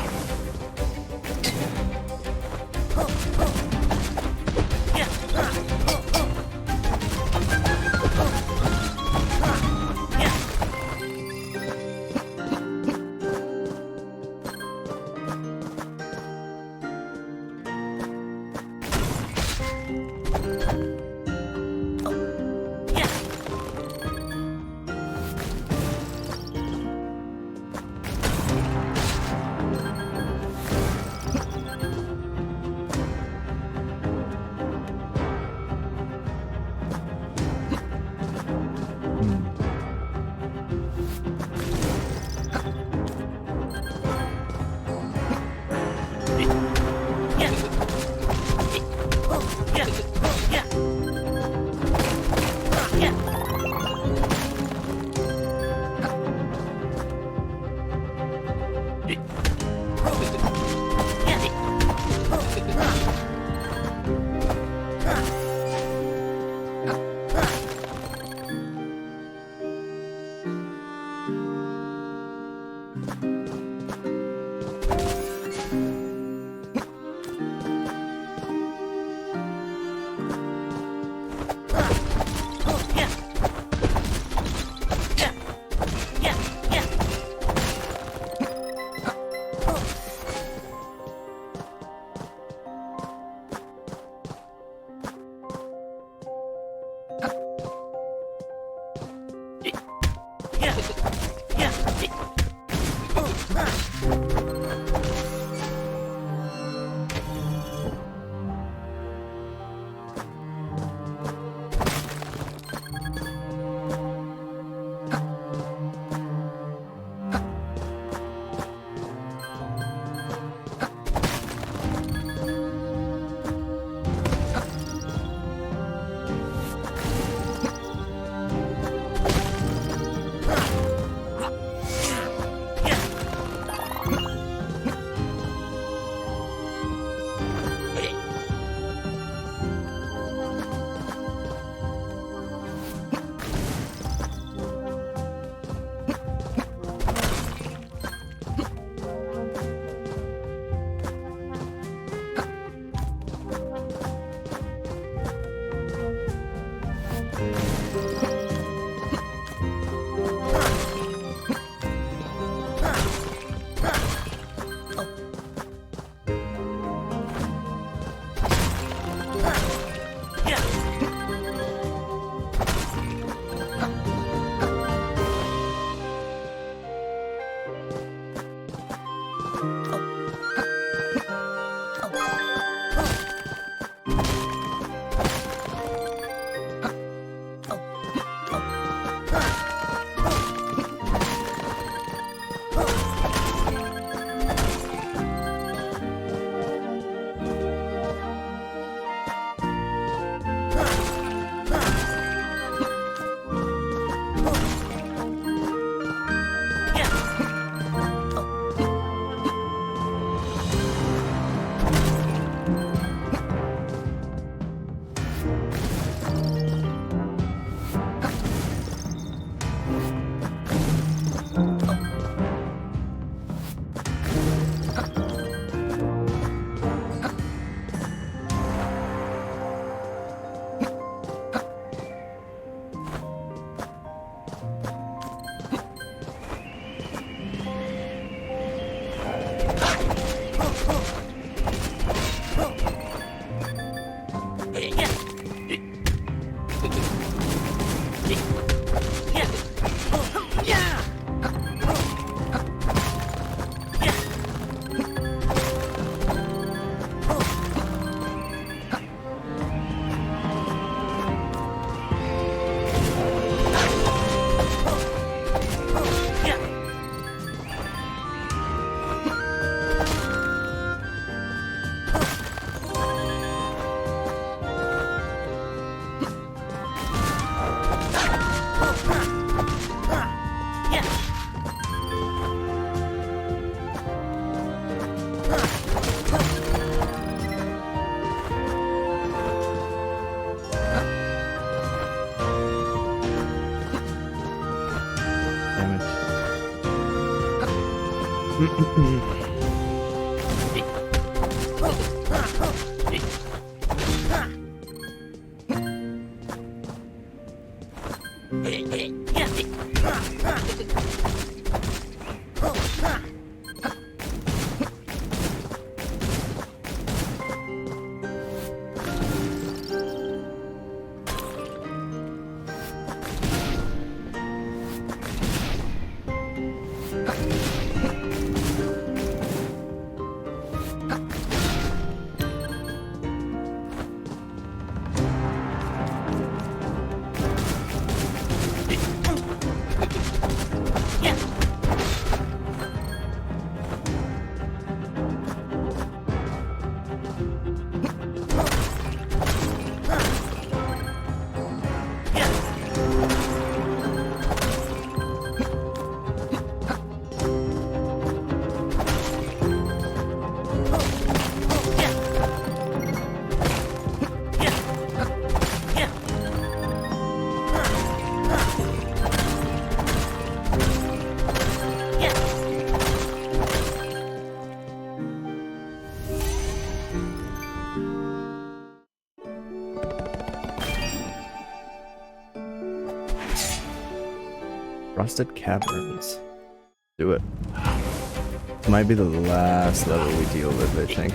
Frosted Caverns. Do it. Might be the last level we deal with, I think.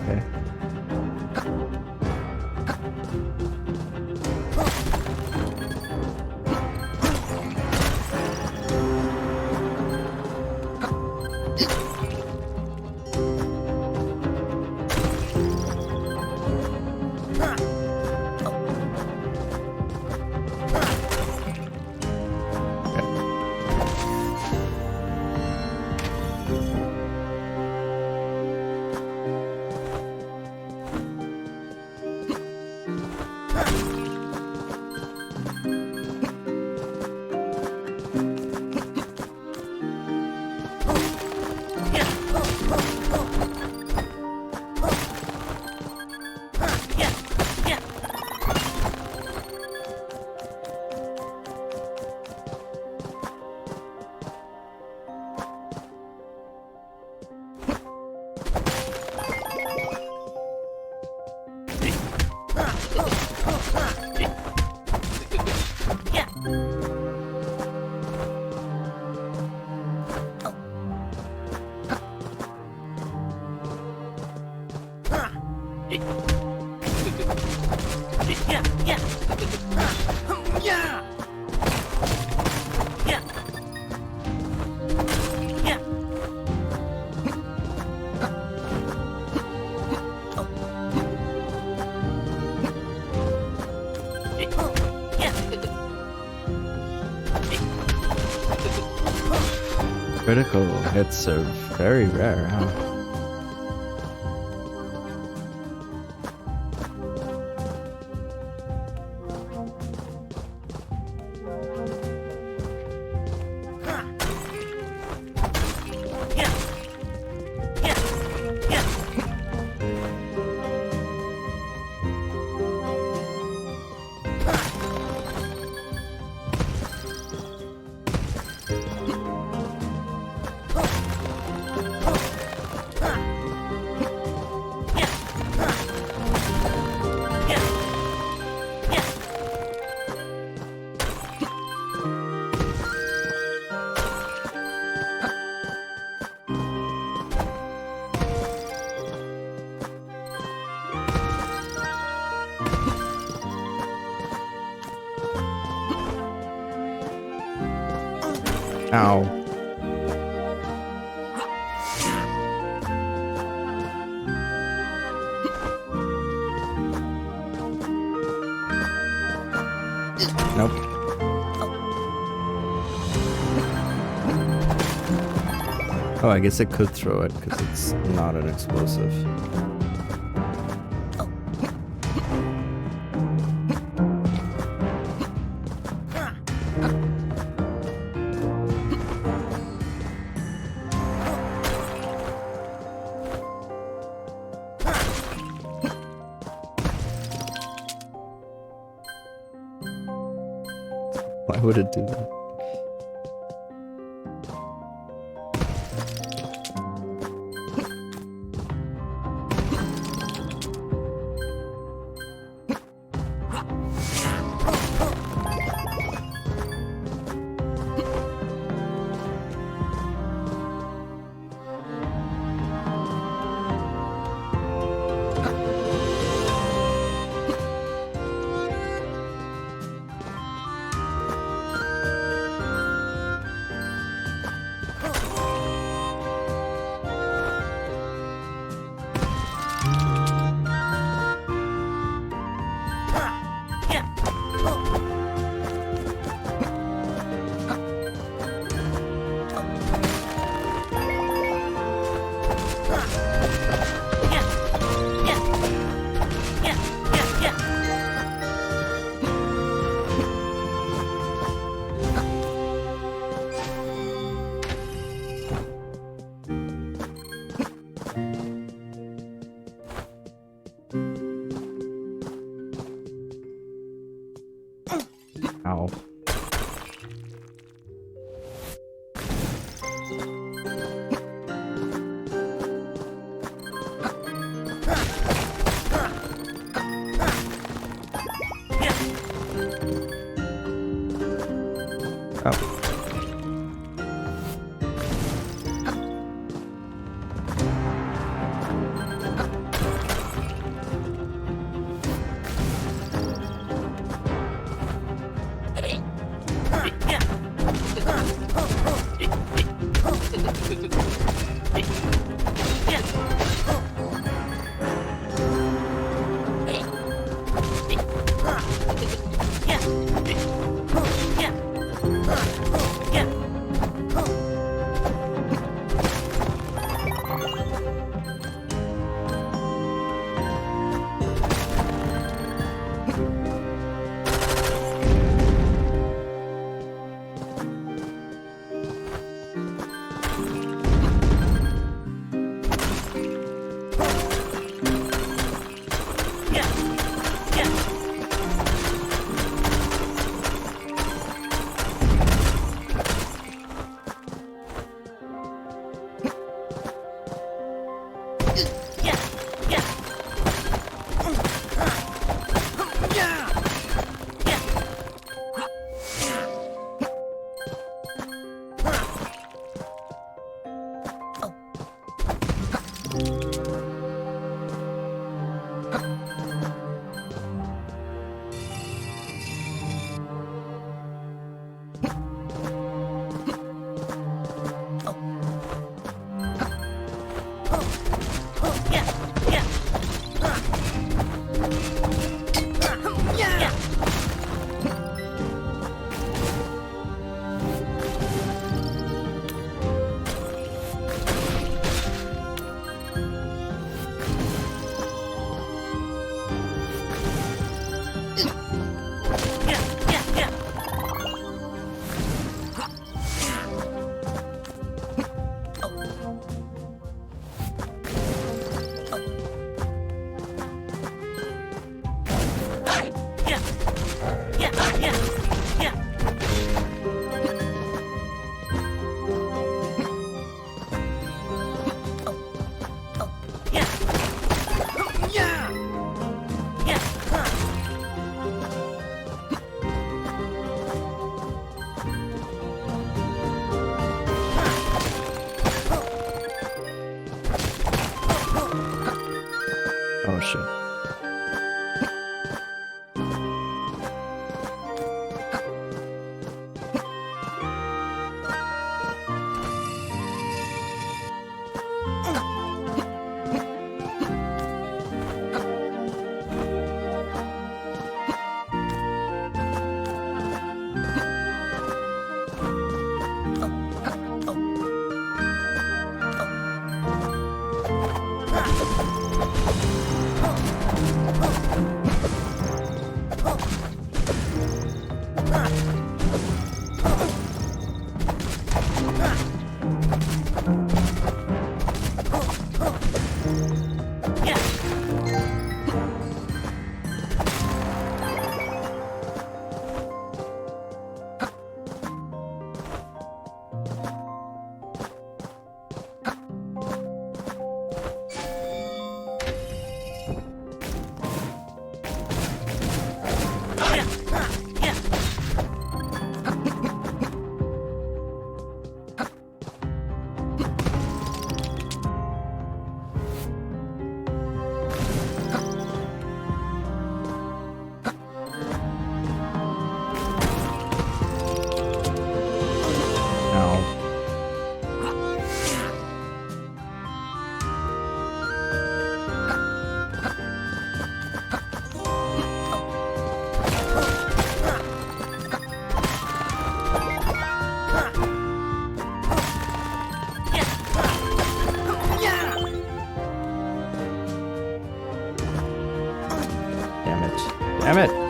Okay. Critical hits are very rare, huh? Ow. Nope. Oh, I guess I could throw it because it's not an explosive. Why would it do that?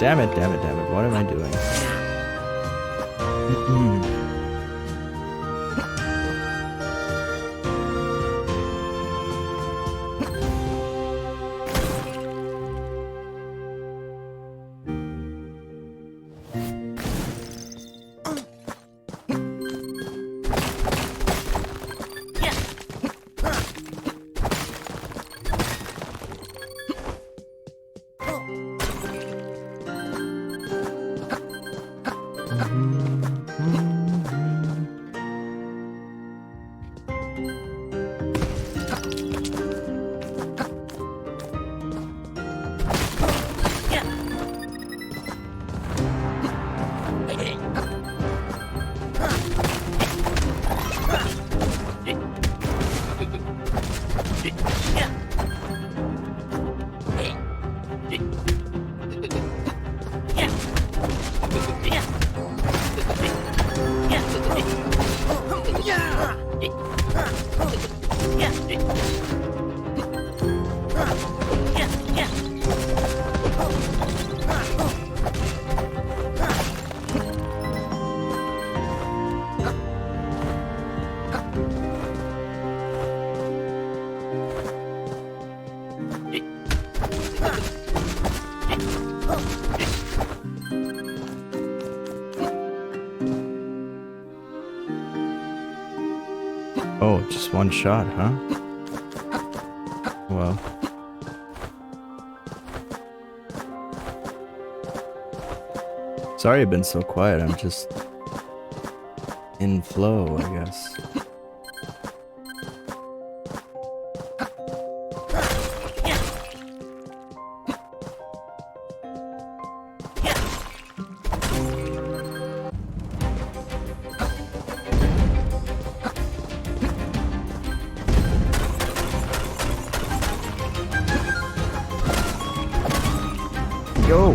Damn it, damn it, damn it. What am I doing? Oh, just one shot, huh? Well. Sorry I've been so quiet, I'm just in flow, I guess. Go!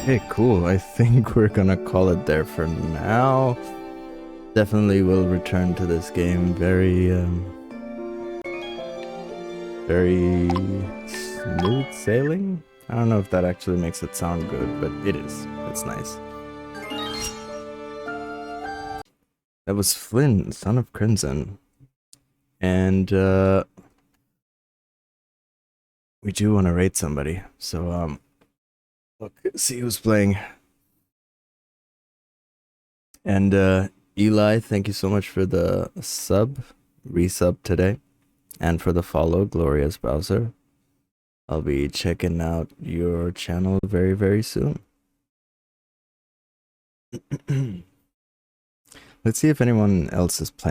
Okay, cool. I think we're gonna call it there for now. Definitely will return to this game very smooth sailing. I don't know if that actually makes it sound good, but it is. It's nice. That was Flynn, son of Crimson. And we do want to raid somebody. So look, see who's playing. And Eli, thank you so much for the resub today, and for the follow, Glorious Bowser. I'll be checking out your channel very, very soon. Let's see if anyone else is playing.